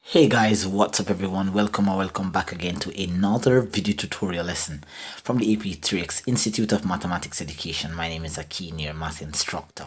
Hey guys, what's up everyone? Welcome or welcome back again to another video tutorial lesson from the AP3X Institute of Mathematics Education. My name is Akin, your math instructor.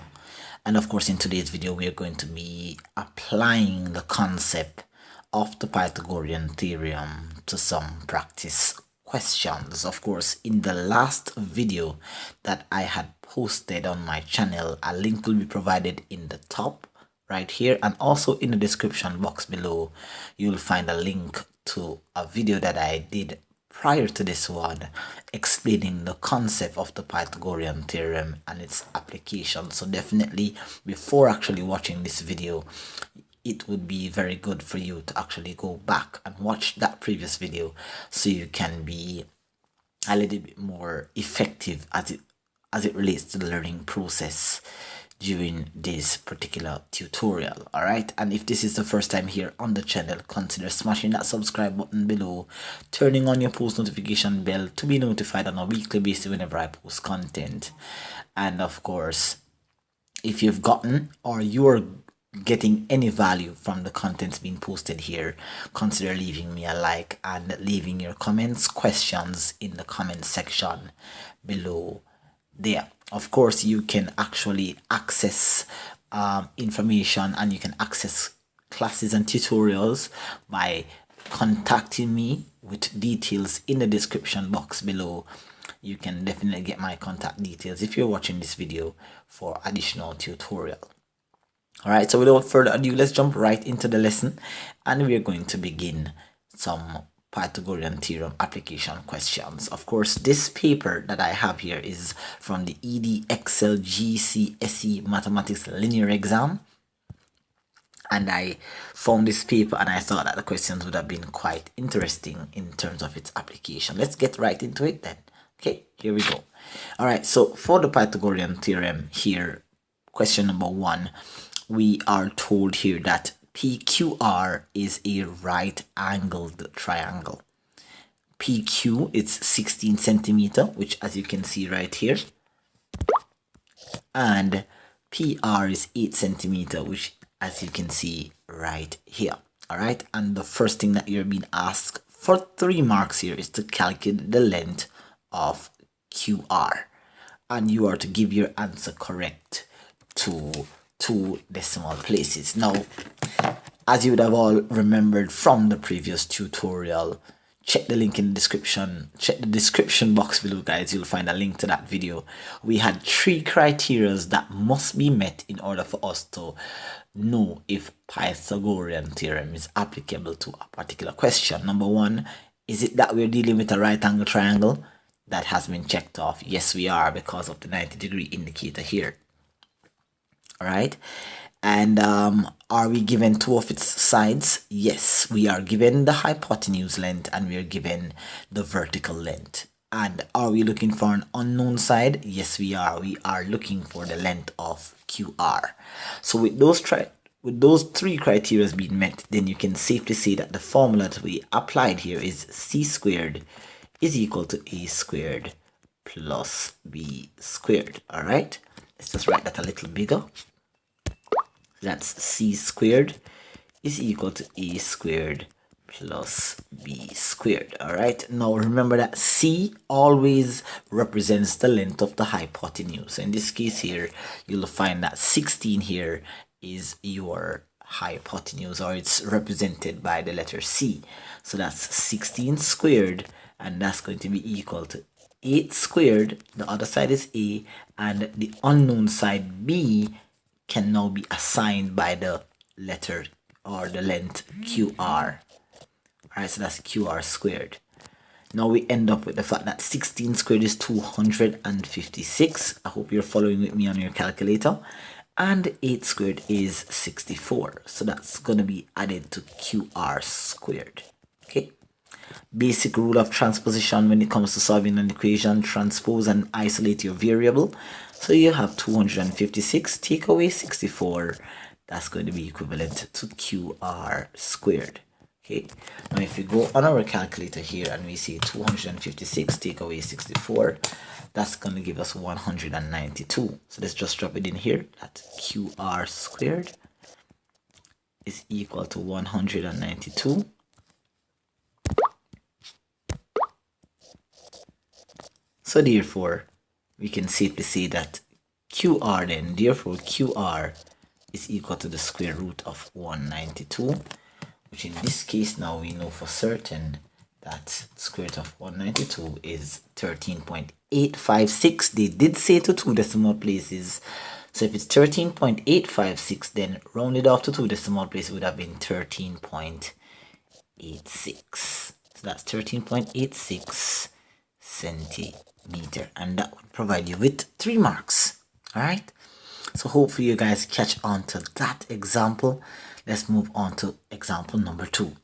And of course in today's video we are going to be applying the concept of the Pythagorean theorem to some practice questions. Of course, in the last video that I had posted on my channel, a link will be provided in the top right here, and also in the description box below you'll find a link to a video that I did prior to this one explaining the concept of the Pythagorean theorem and its application. So definitely before actually watching this video, it would be very good for you to actually go back and watch that previous video so you can be a little bit more effective as it relates to the learning process during this particular tutorial. All right, and if this is the first time here on the channel, consider smashing that subscribe button below, turning on your post notification bell to be notified on a weekly basis whenever I post content. And of course, if you've gotten or you're getting any value from the contents being posted here, consider leaving me a like and leaving your comments, questions in the comment section below there. Of course, you can actually access information and you can access classes and tutorials by contacting me with details in the description box below. You can definitely get my contact details if you're watching this video for additional tutorial. All right, so without further ado, let's jump right into the lesson and we're going to begin some Pythagorean theorem application questions. Of course, this paper that I have here is from the ED GCSE Mathematics Linear Exam, and I found this paper and I thought that the questions would have been quite interesting in terms of its application. Let's get right into it then. Okay, here we go. All right, so for the Pythagorean theorem here, question number 1, we are told here that PQR is a right-angled triangle. PQ is 16 centimeter, which as you can see right here, and PR is 8 centimeter, which as you can see right here. All right, and the first thing that you're being asked for 3 marks here is to calculate the length of QR, and you are to give your answer correct to 2 decimal places. Now, as you would have all remembered from the previous tutorial, check the link in the description, check the description box below guys, you'll find a link to that video. We had 3 criteria that must be met in order for us to know if Pythagorean theorem is applicable to a particular question. Number 1, is it that we're dealing with a right angle triangle? That has been checked off. Yes, we are, because of the 90-degree indicator here. All right, and are we given 2 of its sides? Yes, we are given the hypotenuse length and we are given the vertical length. And are we looking for an unknown side? Yes, we are. We are looking for the length of QR. So with those 3 criteria being met, then you can safely say that the formula that we applied here is c squared is equal to a squared plus b squared. All right, let's just write that a little bigger. That's c squared is equal to a squared plus b squared. All right, now remember that c always represents the length of the hypotenuse. In this case here, you'll find that 16 here is your hypotenuse, or it's represented by the letter c. So that's 16 squared, and that's going to be equal to 8 squared. The other side is a, and the unknown side b can now be assigned by the letter or the length QR. Alright, so that's QR squared. Now we end up with the fact that 16 squared is 256. I hope you're following with me on your calculator. And 8 squared is 64. So that's going to be added to QR squared. Okay. Basic rule of transposition when it comes to solving an equation: transpose and isolate your variable. So you have 256 take away 64, that's going to be equivalent to QR squared. Okay, now if we go on our calculator here and we see 256 take away 64, that's going to give us 192. So let's just drop it in here, that QR squared is equal to 192. So therefore, we can safely say that QR then, therefore QR is equal to the square root of 192, which in this case now we know for certain that square root of 192 is 13.856. They did say to 2 decimal places. So if it's 13.856, then rounded off to 2 decimal places would have been 13.86. So that's 13.86 centimeter, and that would provide you with 3 marks. All right. So hopefully you guys catch on to that example. Let's move on to example number 2.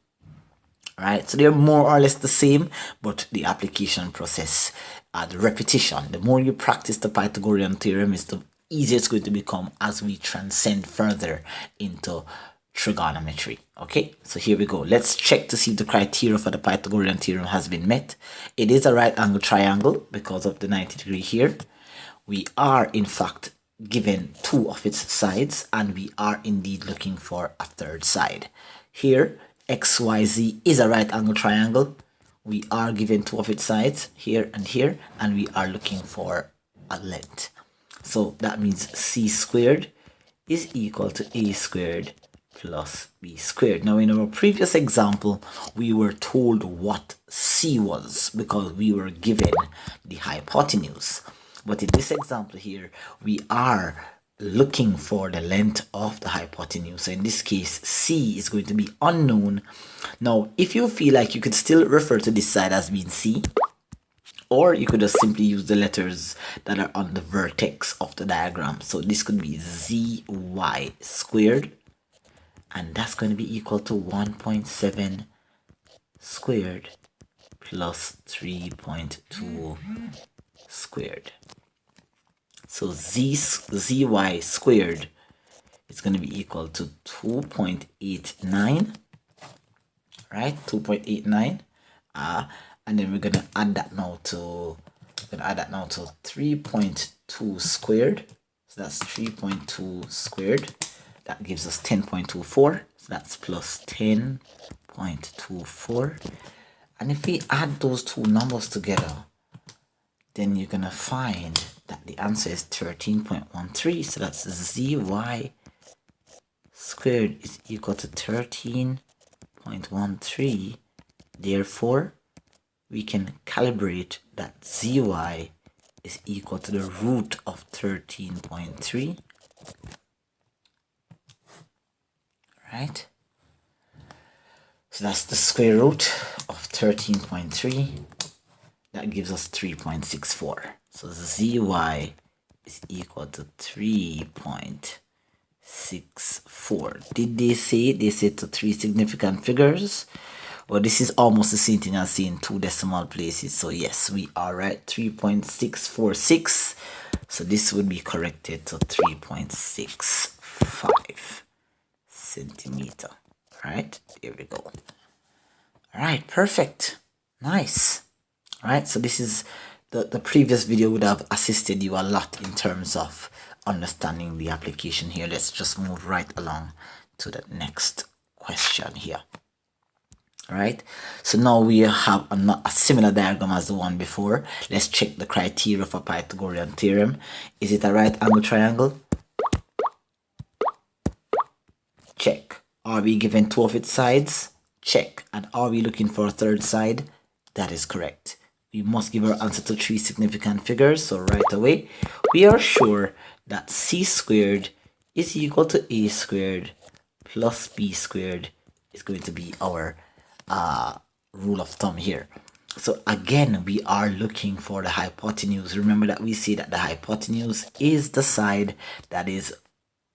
Right, so they're more or less the same, but the application process, the repetition, the more you practice the Pythagorean theorem, is the easier it's going to become as we transcend further into trigonometry. Okay, so here we go. Let's check to see if the criteria for the Pythagorean theorem has been met. It is a right angle triangle because of the 90 degree here. We are in fact given 2 of its sides, and we are indeed looking for a third side. Here XYZ is a right angle triangle. We are given 2 of its sides, here, and we are looking for a length. So that means C squared is equal to A squared plus B squared. Now in our previous example, we were told what C was because we were given the hypotenuse. But in this example here, we are looking for the length of the hypotenuse. So in this case, C is going to be unknown. Now, if you feel like you could still refer to this side as being C, or you could just simply use the letters that are on the vertex of the diagram. So this could be ZY squared, and that's going to be equal to 1.7 squared plus 3.2 squared. So ZY squared is going to be equal to 2.89, right? 2.89. And then we're going to add that now to 3.2 squared. So that's 3.2 squared. That gives us 10.24. So that's plus 10.24. And if we add those two numbers together, then you're going to find that the answer is 13.13. So that's ZY squared is equal to 13.13. Therefore, we can calibrate that ZY is equal to the root of 13.3. Right? So that's the square root of 13.3. That gives us 3.64. So ZY is equal to 3.64. Did they say? They said to 3 significant figures. Well, this is almost the same thing as saying 2 decimal places. So yes, we are right. 3.646. So this would be corrected to 3.65 centimeter. All right, there we go. All right, perfect. Nice. All right, so this is the previous video would have assisted you a lot in terms of understanding the application here. Let's just move right along to the next question here. All right, so now we have a similar diagram as the one before. Let's check the criteria for Pythagorean theorem. Is it a right angle triangle? Check. Are we given 2 of its sides? Check. And are we looking for a third side? That is correct. We must give our answer to 3 significant figures. So right away, we are sure that C squared is equal to A squared plus B squared is going to be our rule of thumb here. So again, we are looking for the hypotenuse. Remember that we say that the hypotenuse is the side that is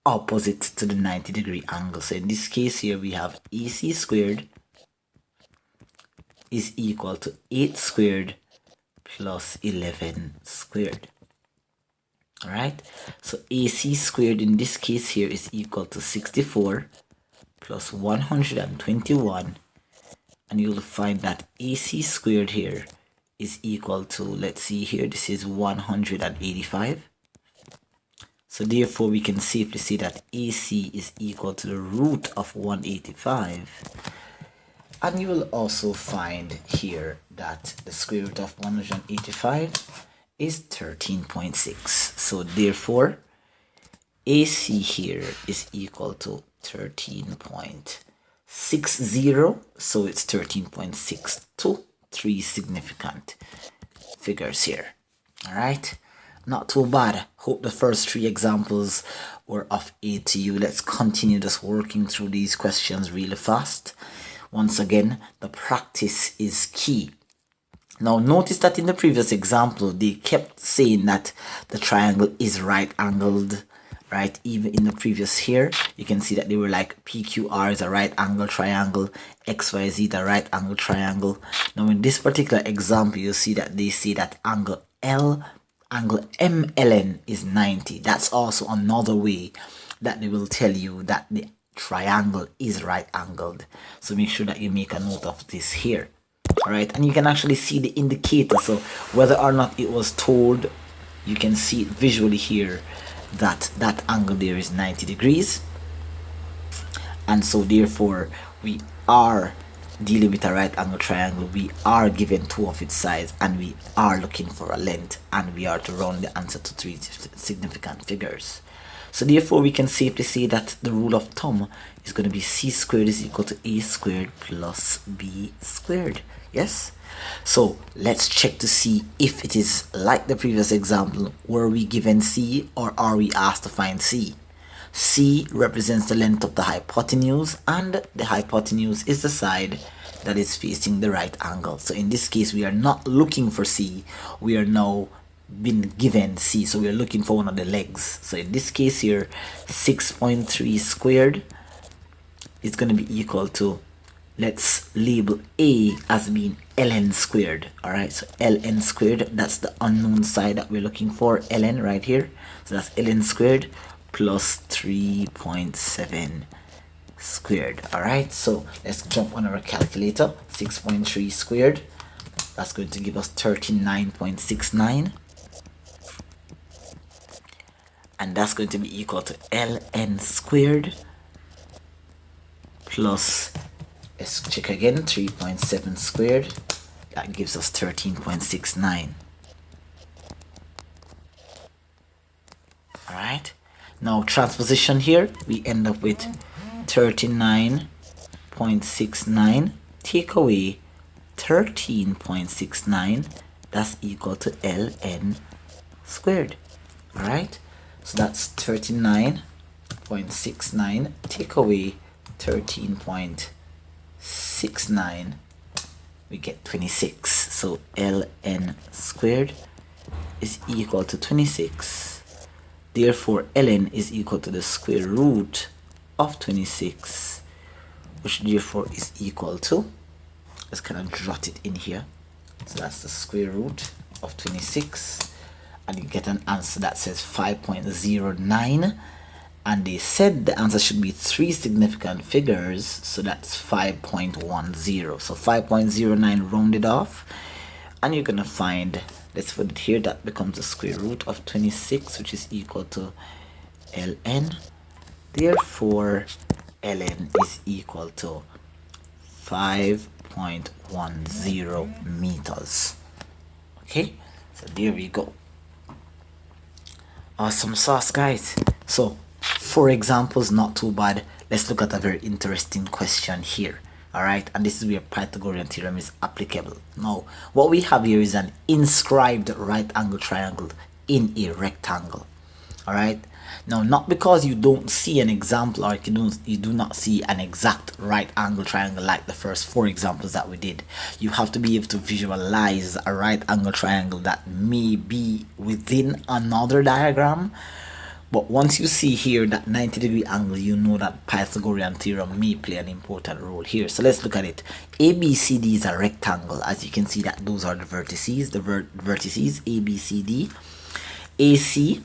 opposite to the 90-degree angle. So in this case here, we have AC squared is equal to 8 squared plus 11 squared. All right, so AC squared in this case here is equal to 64 plus 121, and you'll find that AC squared here is equal to, let's see here, this is 185. So therefore we can safely say that AC is equal to the root of 185. And you will also find here that the square root of 185 is 13.6. So therefore AC here is equal to 13.60. So it's 13.62, three significant figures here. All right, not too bad. Hope the first three examples were of aid to you. Let's continue just working through these questions really fast. Once again, the practice is key. Now notice that in the previous example they kept saying that the triangle is right angled, right? Even in the previous here you can see that they were like PQR is a right angle triangle, XYZ the right angle triangle. Now in this particular example you see that they say that angle MLN is 90. That's also another way that they will tell you that the triangle is right angled. So make sure that you make a note of this here. All right, and you can actually see the indicator. So whether or not it was told, you can see it visually here that that angle there is 90 degrees. And so therefore we are dealing with a right angle triangle. We are given two of its sides and we are looking for a length, and we are to round the answer to three significant figures. So therefore we can safely say that the rule of thumb is going to be c squared is equal to a squared plus b squared. Yes, so let's check to see if it is like the previous example. Were we given c or are we asked to find c? C represents the length of the hypotenuse, and the hypotenuse is the side that is facing the right angle. So in this case we are not looking for c, we are now been given c, so we are looking for one of the legs. So in this case here 6.3 squared is going to be equal to, let's label a as being ln squared. All right, so ln squared, that's the unknown side that we're looking for, ln right here. So that's ln squared plus 3.7 squared. All right, so let's jump on our calculator. 6.3 squared, that's going to give us 39.69, and that's going to be equal to ln squared plus, let's check again, 3.7 squared, that gives us 13.69. all right, now transposition here, we end up with 39.69 take away 13.69, that's equal to ln squared. All right, so that's 39.69 take away 13.69, we get 26. So ln squared is equal to 26. Therefore ln is equal to the square root of 26, which therefore is equal to, let's kind of jot it in here, so that's the square root of 26, and you get an answer that says 5.09. and they said the answer should be three significant figures, so that's 5.10. so 5.09 rounded off, and you're gonna find, let's put it here, that becomes the square root of 26, which is equal to ln. Therefore ln is equal to 5.10 meters. Okay, so there we go. Awesome sauce, guys. So 4 examples, not too bad. Let's look at a very interesting question here. All right, and this is where Pythagorean theorem is applicable. Now what we have here is an inscribed right angle triangle in a rectangle. All right, now not because you don't see an example, or you do not see an exact right angle triangle like the first 4 examples that we did. You have to be able to visualize a right angle triangle that may be within another diagram. But once you see here that 90-degree angle, you know that Pythagorean theorem may play an important role here. So let's look at it. ABCD is a rectangle. As you can see that those are the vertices, vertices ABCD. AC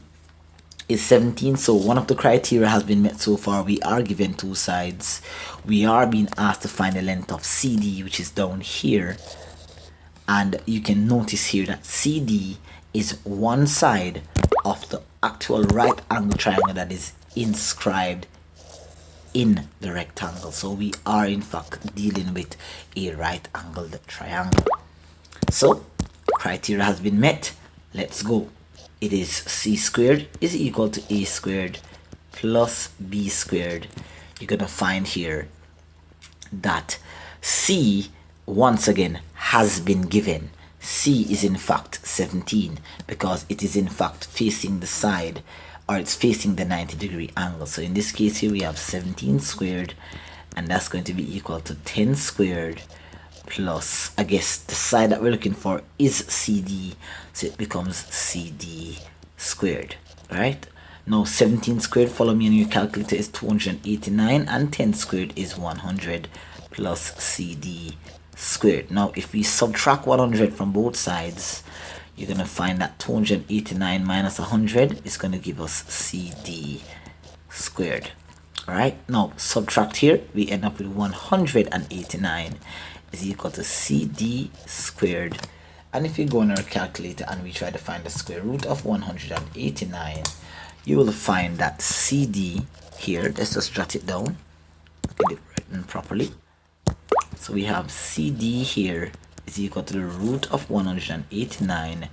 is 17, so one of the criteria has been met so far. We are given 2 sides. We are being asked to find the length of CD, which is down here. And you can notice here that CD is one side of the actual right angle triangle that is inscribed in the rectangle. So we are in fact dealing with a right angled triangle. So criteria has been met. Let's go. It is c squared is equal to a squared plus b squared. You're gonna find here that c once again has been given. C is in fact 17 because it is in fact facing the side, or it's facing the 90-degree angle. So in this case here we have 17 squared, and that's going to be equal to 10 squared plus, I guess the side that we're looking for is CD, so it becomes CD squared, right? Now 17 squared, follow me on your calculator, is 289, and 10 squared is 100 plus CD squared. Now if we subtract 100 from both sides, you're going to find that 289 minus 100 is going to give us CD squared. Alright, now subtract here, we end up with 189 is equal to CD squared. And if you go on our calculator and we try to find the square root of 189, you will find that CD here, let's just jot it down, get it written properly. So we have CD here is equal to the root of 189.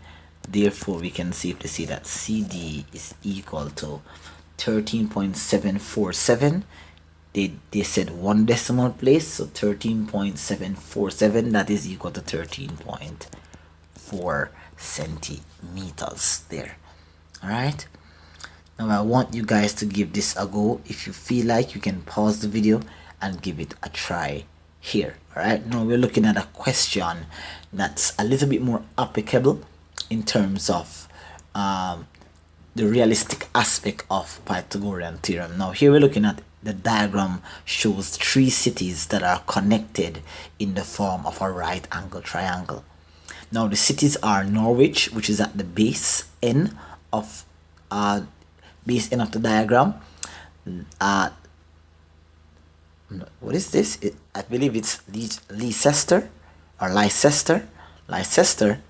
Therefore, we can safely say that CD is equal to 13.747. They said one decimal place, so 13.747, that is equal to 13.4 centimeters there. All right. Now I want you guys to give this a go. If you feel like, you can pause the video and give it a try here. All right, now we're looking at a question that's a little bit more applicable in terms of the realistic aspect of Pythagorean theorem. Now here we're looking at the diagram, shows three cities that are connected in the form of a right angle triangle. Now the cities are Norwich, which is at the base end of the diagram. What is this? I believe it's Leicester or Leicester. Leicester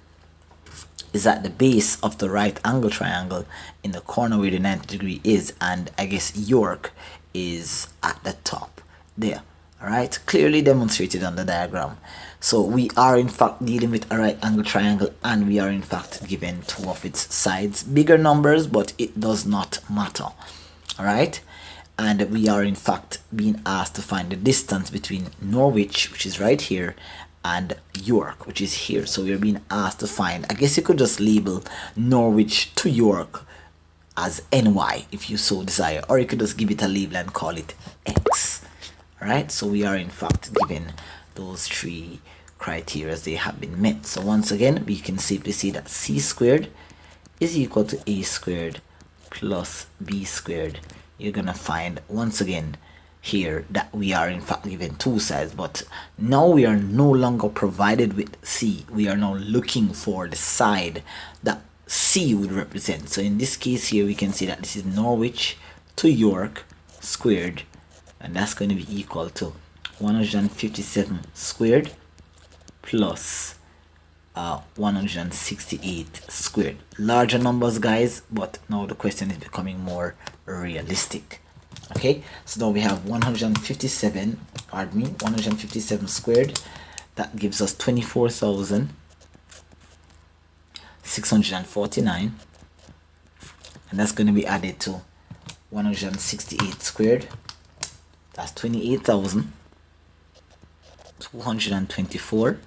is at the base of the right angle triangle in the corner where the 90-degree is, and I guess York is at the top there. Alright, clearly demonstrated on the diagram. So we are in fact dealing with a right angle triangle, and we are in fact given two of its sides. Bigger numbers, but it does not matter. Alright, and we are in fact being asked to find the distance between Norwich, which is right here, and York, which is here. So we're being asked to find, I guess you could just label Norwich to York as NY if you so desire, or you could just give it a label and call it X. Alright, so we are in fact given those three criteria, they have been met. So once again, we can simply say that c squared is equal to a squared plus b squared. You're gonna find once again here that we are in fact given two sides, but now we are no longer provided with c. We are now looking for the side that c would represent. So in this case here, we can see that this is Norwich to York squared, and that's going to be equal to 157 squared plus 168 squared. Larger numbers, guys, but now the question is becoming more realistic. Okay, so now we have 157 squared. That gives us 24,649, and that's going to be added to 168 squared. That's 28,224.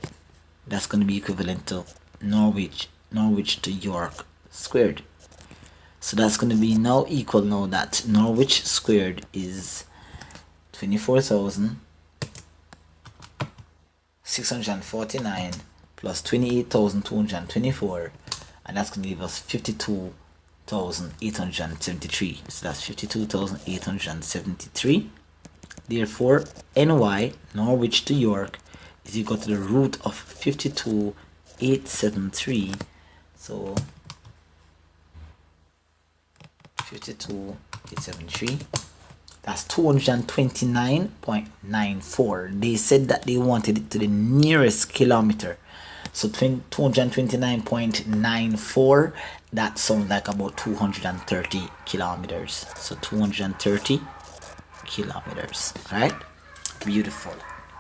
That's going to be equivalent to Norwich to York squared. So that's going to be now equal, now that Norwich squared is 24,649 plus 28,224, and that's going to give us 52,873. So that's 52,873. Therefore, NY, Norwich to York, is equal to the root of 52,873. So 52,873. That's 229.94. They said that they wanted it to the nearest kilometer. So 229.94, that sounds like about 230 kilometers. So 230 kilometers. All right, beautiful,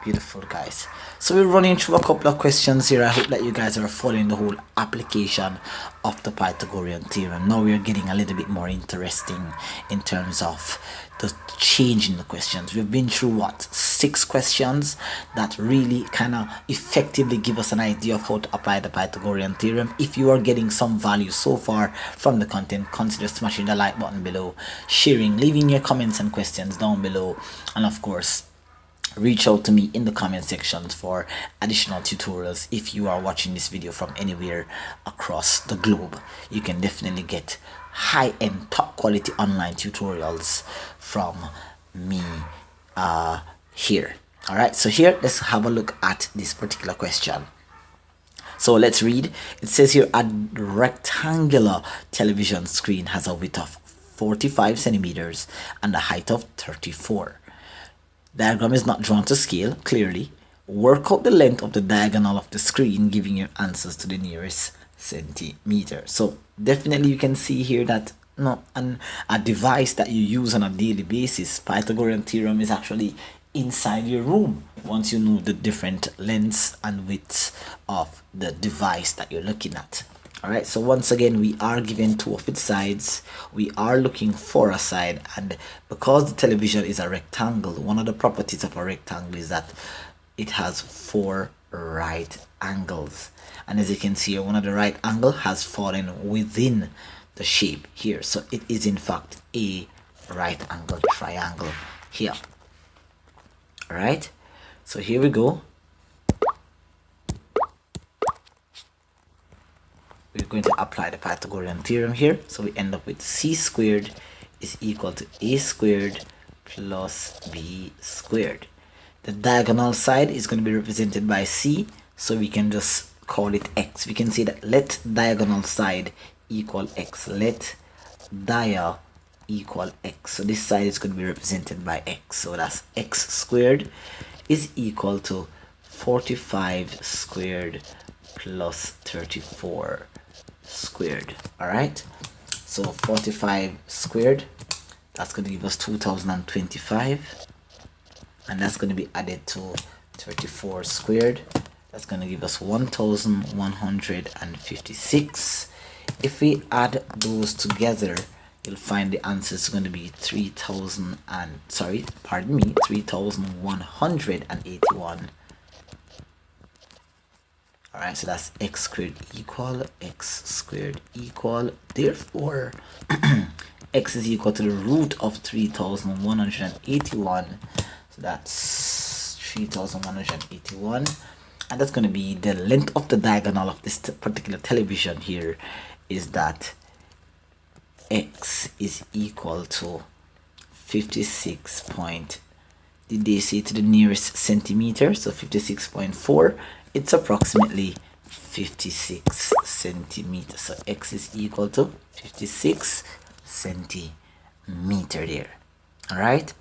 beautiful, guys. So we're running through a couple of questions here. I hope that you guys are following the whole application of the Pythagorean theorem. Now we're getting a little bit more interesting in terms of the change in the questions. We've been through what, 6 questions that really kind of effectively give us an idea of how to apply the Pythagorean theorem. If you are getting some value so far from the content, consider smashing the like button below, sharing, leaving your comments and questions down below, and of course reach out to me in the comment sections for additional tutorials. If you are watching this video from anywhere across the globe, you can definitely get high-end, top quality online tutorials from me here. All right, so here let's have a look at this particular question. So let's read. It says here, a rectangular television screen has a width of 45 centimeters and a height of 34. Diagram is not drawn to scale, clearly. Work out the length of the diagonal of the screen, giving your answers to the nearest centimeter. So definitely you can see here that a device that you use on a daily basis, Pythagorean theorem, is actually inside your room once you know the different lengths and widths of the device that you're looking at. All right, so once again we are given 2 of its sides. We are looking for a side, and because the television is a rectangle, one of the properties of a rectangle is that it has 4 right angles, and as you can see, one of the right angle has fallen within the shape here, so it is in fact a right angle triangle here. All right, so here we go. We're going to apply the Pythagorean theorem here. So we end up with c squared is equal to a squared plus b squared. The diagonal side is going to be represented by c, so we can just call it x. We can say that let diagonal side equal x. Let dia equal x. So this side is going to be represented by x. So that's x squared is equal to 45 squared plus 34 squared. All right, so 45 squared, that's going to give us 2025, and that's going to be added to 34 squared, that's going to give us 1156. If we add those together, you'll find the answer is going to be 3181. Alright, so that's x squared equal, therefore x is equal to the root of 3181, so that's 3181, and that's going to be the length of the diagonal of this particular television here, is that x is equal to 56 point, did they say to the nearest centimeter, so 56.4. It's approximately 56 centimeters. So x is equal to 56 centimeter there. All right,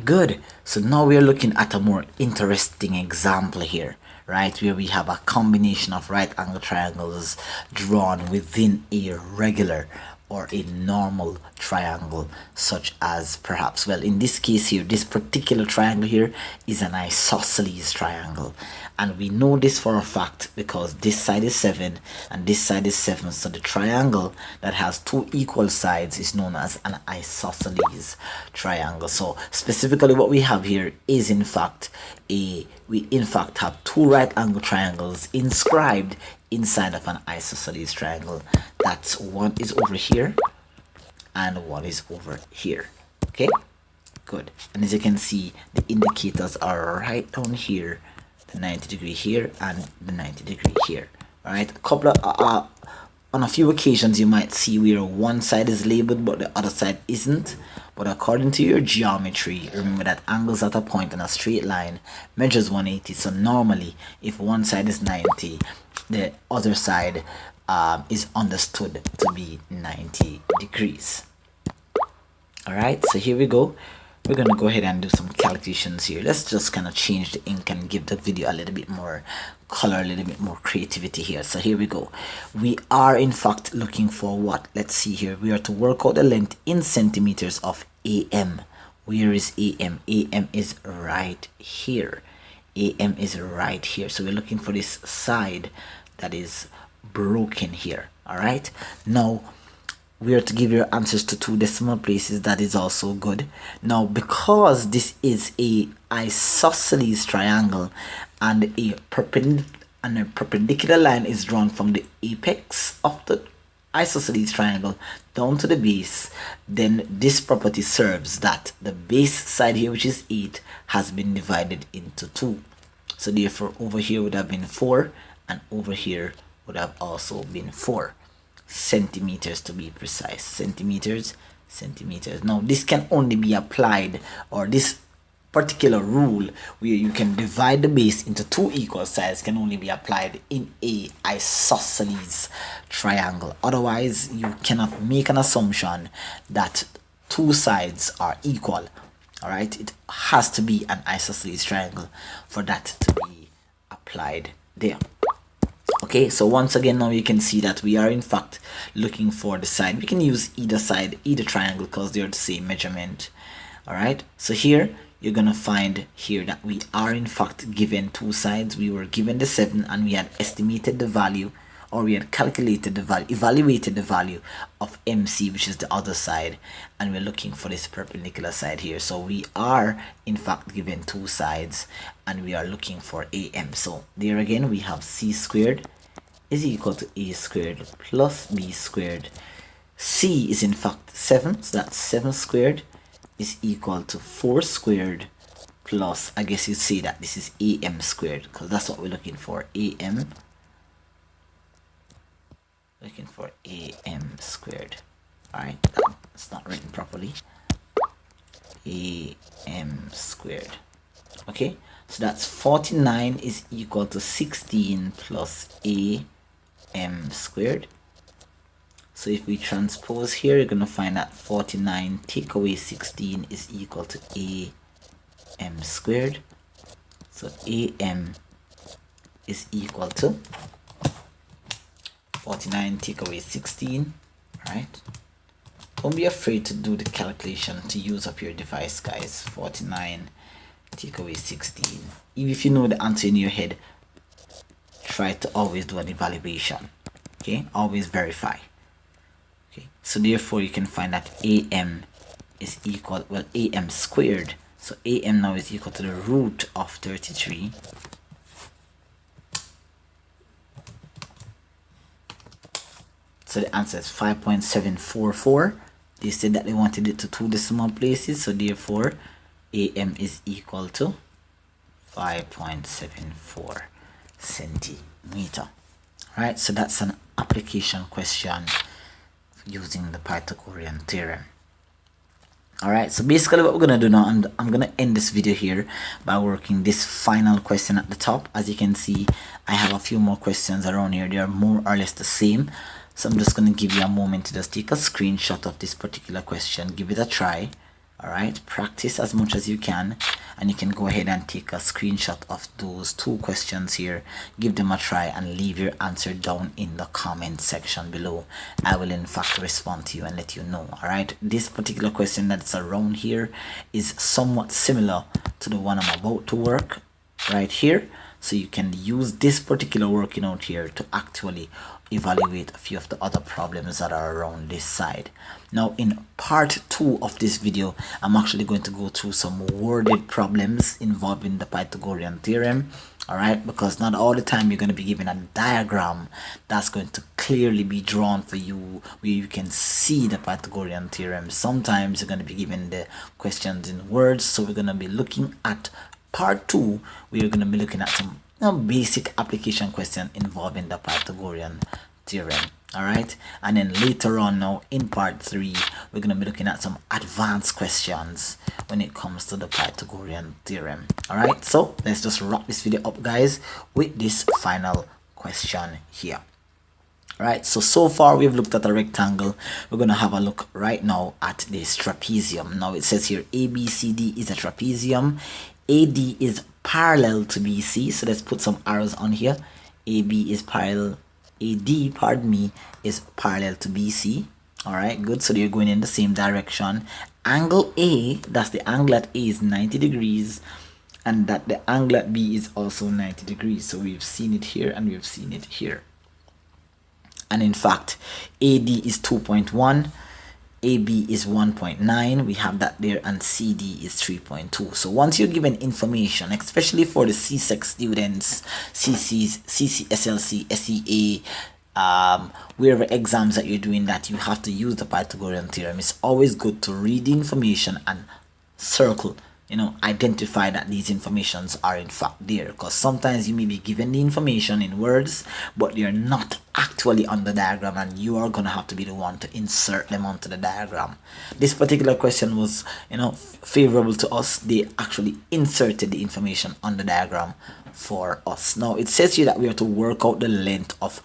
good. So now we're looking at a more interesting example here, right, where we have a combination of right angle triangles drawn within a regular or a normal triangle, such as perhaps, well, in this case here, this particular triangle here is an isosceles triangle, and we know this for a fact because this side is 7 and this side is 7, so the triangle that has 2 equal sides is known as an isosceles triangle. So specifically what we have here is in fact we have 2 right angle triangles inscribed inside of an isosceles triangle. That's one is over here and one is over here. Okay, good. And as you can see, the indicators are right down here, the 90 degree here and the 90 degree here. All right, a couple of on a few occasions you might see where one side is labeled but the other side isn't, but according to your geometry, remember that angles at a point on a straight line measures 180. So normally if one side is 90, the other side is understood to be 90 degrees. All right, so here we go. we're going to go ahead and do some calculations here. Let's just kind of change the ink and give the video a little bit more color, a little bit more creativity here. So here we go. We are in fact looking for what? Let's see here. We are to work out the length in centimeters of AM. Where is AM? AM is right here. AM is right here. So we're looking for this side that is broken here. All right. Now we are to give your answers to 2 decimal places. That is also good. Now because this is a isosceles triangle and a perpendicular line is drawn from the apex of the isosceles triangle down to the base, then this property serves that the base side here, which is 8, has been divided into 2. So therefore over here would have been 4 and over here would have also been 4 centimeters, to be precise. Centimeters. Now this can only be applied, or this particular rule where you can divide the base into 2 equal sides can only be applied in a isosceles triangle. Otherwise you cannot make an assumption that 2 sides are equal. All right, it has to be an isosceles triangle for that to be applied there. Okay, so once again now you can see that we are in fact looking for the side. We can use either side, either triangle, because they're the same measurement. All right, so here you're gonna find here that we are in fact given 2 sides. We were given the 7 and we had estimated the value, or we had calculated the value, evaluated the value of MC, which is the other side, and we're looking for this perpendicular side here. So we are in fact given 2 sides and we are looking for AM. So there again we have C squared is equal to A squared plus B squared. C is in fact 7, so that's 7 squared is equal to 4 squared plus, I guess you'd say that this is AM squared, because that's what we're looking for. AM, looking for AM squared. All right, that's not written properly. AM squared. Okay, so that's 49 is equal to 16 plus AM squared. So if we transpose here, you're going to find that 49 take away 16 is equal to AM squared. So AM is equal to 49 take away 16, right? Don't be afraid to do the calculation, to use up your device, guys. 49 take away 16. Even if you know the answer in your head, try to always do an evaluation. Okay, always verify. Okay, so therefore you can find that AM is equal, well, AM squared. So AM now is equal to the root of 33. So the answer is 5.744. They said that they wanted it to 2 decimal places, so therefore AM is equal to 5.74 centimeter. Right, so that's an application question using the Pythagorean theorem. Alright, so basically what we're going to do now, and I'm going to end this video here by working this final question at the top. As you can see, I have a few more questions around here. They are more or less the same. So I'm just going to give you a moment to just take a screenshot of this particular question. Give it a try. Alright, practice as much as you can. And you can go ahead and take a screenshot of those 2 questions here. Give them a try and leave your answer down in the comment section below. I will in fact respond to you and let you know. Alright, this particular question that's around here is somewhat similar to the one I'm about to work right here. So you can use this particular working out here to actually evaluate a few of the other problems that are around this side. Now in part 2 of this video, I'm actually going to go through some worded problems involving the Pythagorean theorem. Alright, because not all the time you're going to be given a diagram that's going to clearly be drawn for you where you can see the Pythagorean theorem. Sometimes you're going to be given the questions in words, so we're going to be looking at part 2. We're going to be looking at some basic application question involving the Pythagorean theorem. Alright, and then later on now in part 3 we're going to be looking at some advanced questions when it comes to the Pythagorean theorem. Alright, so let's just wrap this video up, guys, with this final question here. Right, so far we've looked at a rectangle. We're going to have a look right now at this trapezium. Now it says here ABCD is a trapezium. AD is parallel to BC, so let's put some arrows on here. AB is parallel, AD, pardon me, is parallel to BC. All right, good, so they're going in the same direction. Angle A, that's the angle at A, is 90 degrees, and that the angle at B is also 90 degrees. So we've seen it here and we've seen it here. And in fact, AD is 2.1, AB is 1.9, we have that there, and CD is 3.2. So once you're given information, especially for the CSEC students, CCs, CCSLC, SEA, wherever exams that you're doing that, you have to use the Pythagorean theorem. It's always good to read the information and circle, identify that these informations are in fact there, because sometimes you may be given the information in words but they're not actually on the diagram, and you are going to have to be the one to insert them onto the diagram. This particular question was favorable to us. They actually inserted the information on the diagram for us. Now it says here that we have to work out the length of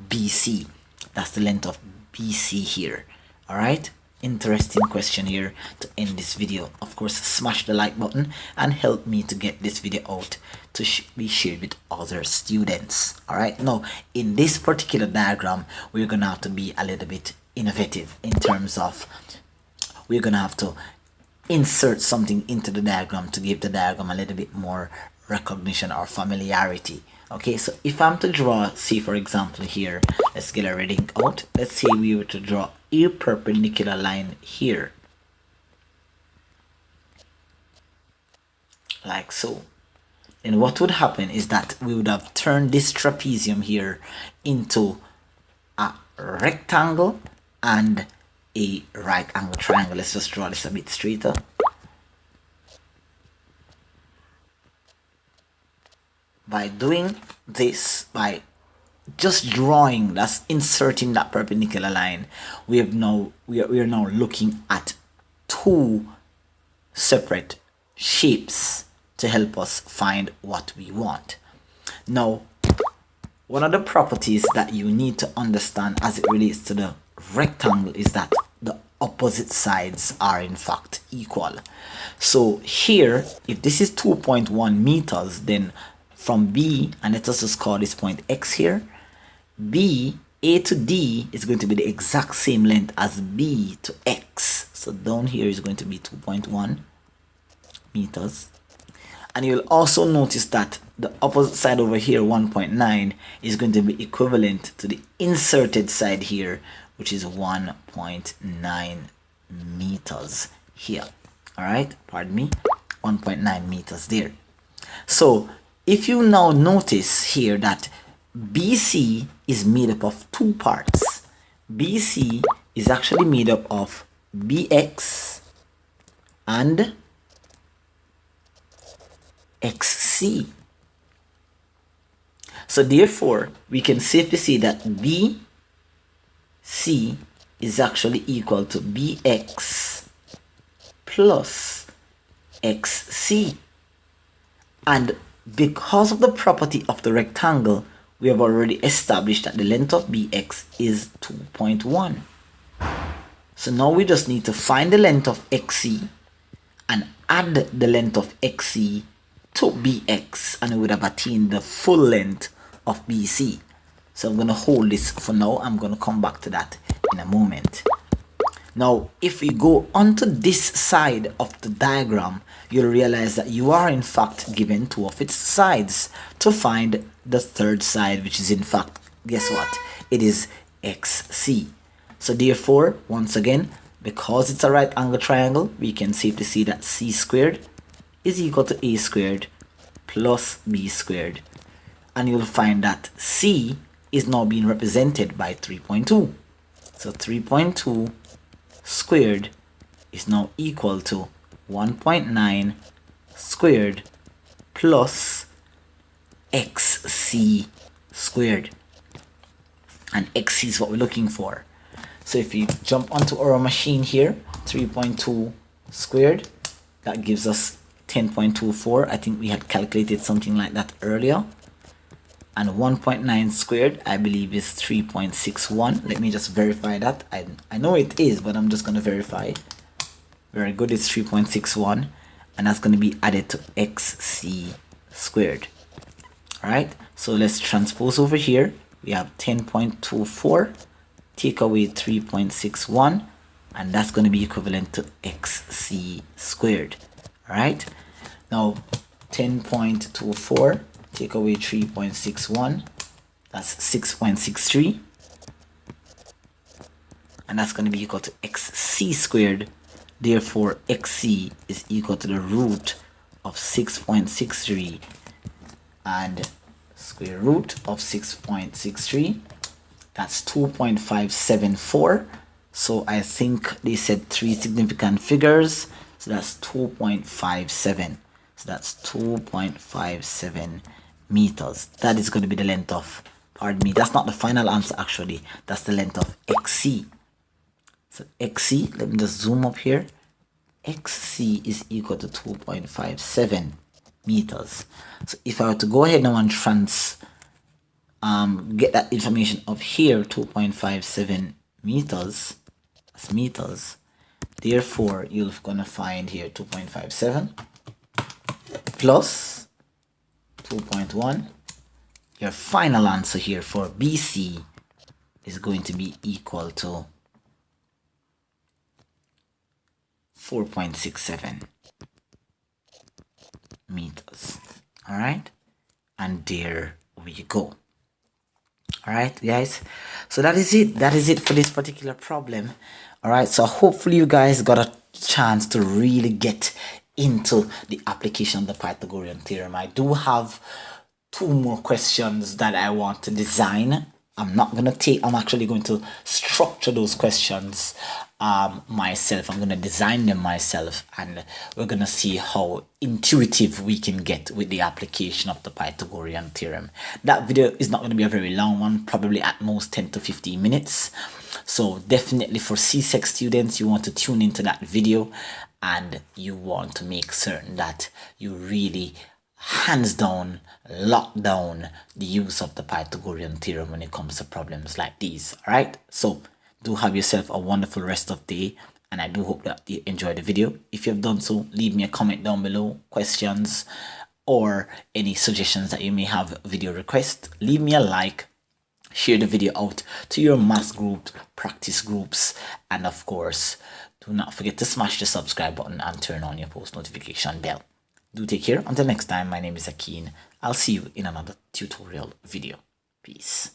BC. That's the length of BC here. All right, interesting question here to end this video. Of course, smash the like button and help me to get this video out to be shared with other students. All right, now in this particular diagram, we're gonna have to be a little bit innovative in terms of we're gonna have to insert something into the diagram to give the diagram a little bit more recognition or familiarity. Okay, so if I'm to draw, say for example here, let's get a reading out. Let's say we were to draw a perpendicular line here, like so. Then what would happen is that we would have turned this trapezium here into a rectangle and a right angle triangle. Let's just draw this a bit straighter. By doing this, by just drawing, that's inserting that perpendicular line, we are now looking at two separate shapes to help us find what we want. Now, one of the properties that you need to understand as it relates to the rectangle is that the opposite sides are in fact equal. So here, if this is 2.1 meters, then from B, and let us just call this point X here, B, A to D is going to be the exact same length as B to X. So down here is going to be 2.1 meters. And you'll also notice that the opposite side over here, 1.9, is going to be equivalent to the inserted side here, which is 1.9 meters here. All right, pardon me, 1.9 meters there. So if you now notice here that BC is made up of two parts. BC is actually made up of BX and XC. So therefore, we can safely say that BC is actually equal to BX plus XC. And because of the property of the rectangle, we have already established that the length of BX is 2.1. So now we just need to find the length of XC and add the length of XC to BX, and we would have attained the full length of BC. So I'm going to hold this for now. I'm going to come back to that in a moment. Now, if we go onto this side of the diagram, you'll realize that you are in fact given two of its sides to find the third side, which is in fact, guess what? It is XC. So therefore, once again, because it's a right angle triangle, we can safely see that C squared is equal to A squared plus B squared. And you'll find that C is now being represented by 3.2. So 3.2 squared is now equal to 1.9 squared plus XC squared. And XC is what we're looking for. So if you jump onto our machine here, 3.2 squared, that gives us 10.24. I think we had calculated something like that earlier. And 1.9 squared, I believe, is 3.61. Let me just verify that. I know it is, but I'm just going to verify. Very good, it's 3.61. And that's going to be added to xc squared. Alright, so let's transpose over here. We have 10.24, take away 3.61, and that's going to be equivalent to xc squared. Alright, now 10.24, take away 3.61, that's 6.63, and that's going to be equal to xc squared. Therefore, xc is equal to the root of 6.63, and square root of 6.63, that's 2.574. So I think they said 3 significant figures, so that's 2.57. So that's 2.57 meters. That is going to be the length of, pardon me, that's not the final answer actually, that's the length of xc. So xc, let me just zoom up here, xc is equal to 2.57 meters. So if I were to go ahead now and get that information up here, 2.57 meters, that's meters. Therefore, you're gonna find here 2.57 plus 2.1. Your final answer here for BC is going to be equal to 4.67 meters. All right, and there we go. All right, guys, so that is it for this particular problem. All right, so hopefully you guys got a chance to really get into the application of the Pythagorean theorem. I do have 2 more questions that I want to design. I'm actually going to structure those questions myself. I'm going to design them myself, and we're going to see how intuitive we can get with the application of the Pythagorean theorem. That video is not going to be a very long one, probably at most 10 to 15 minutes. So definitely for CSEC students, you want to tune into that video, and you want to make certain that you really hands down lock down the use of the Pythagorean theorem when it comes to problems like these. All right, so do have yourself a wonderful rest of the day, and I do hope that you enjoyed the video. If you have done so, leave me a comment down below, questions or any suggestions that you may have, video request. Leave me a like, share the video out to your math group, practice groups, and of course do not forget to smash the subscribe button and turn on your post notification bell. Do take care. Until next time, my name is Akin. I'll see you in another tutorial video. Peace.